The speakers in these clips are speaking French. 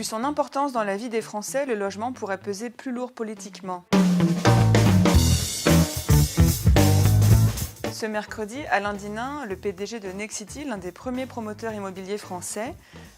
son importance dans la vie des Français, le logement pourrait peser plus lourd politiquement. Ce mercredi, Alain Dinin, le PDG de Nexity, l'un des premiers promoteurs immobiliers français,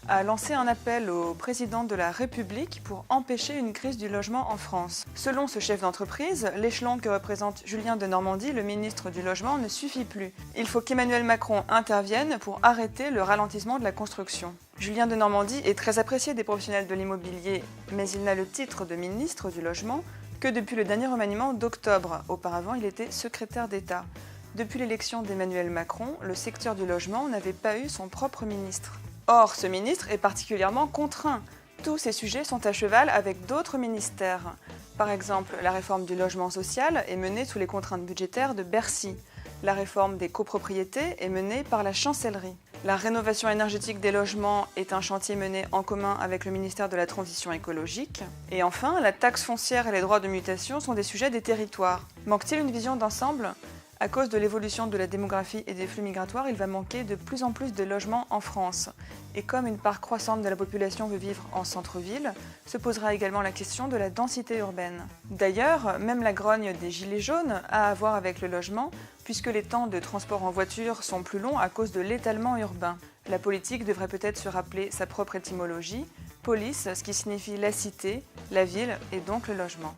a lancé un appel au président de la République pour empêcher une crise du logement en France. Selon ce chef d'entreprise, l'échelon que représente Julien Denormandie, le ministre du Logement, ne suffit plus. Il faut qu'Emmanuel Macron intervienne pour arrêter le ralentissement de la construction. Julien Denormandie est très apprécié des professionnels de l'immobilier, mais il n'a le titre de ministre du Logement que depuis le dernier remaniement d'octobre. Auparavant, il était secrétaire d'État. Depuis l'élection d'Emmanuel Macron, le secteur du logement n'avait pas eu son propre ministre. Or, ce ministre est particulièrement contraint. Tous ces sujets sont à cheval avec d'autres ministères. Par exemple, la réforme du logement social est menée sous les contraintes budgétaires de Bercy. La réforme des copropriétés est menée par la chancellerie. La rénovation énergétique des logements est un chantier mené en commun avec le ministère de la Transition écologique. Et enfin, la taxe foncière et les droits de mutation sont des sujets des territoires. Manque-t-il une vision d'ensemble ? À cause de l'évolution de la démographie et des flux migratoires, il va manquer de plus en plus de logements en France. Et comme une part croissante de la population veut vivre en centre-ville, se posera également la question de la densité urbaine. D'ailleurs, même la grogne des gilets jaunes a à voir avec le logement, puisque les temps de transport en voiture sont plus longs à cause de l'étalement urbain. La politique devrait peut-être se rappeler sa propre étymologie, polis, ce qui signifie la cité, la ville et donc le logement.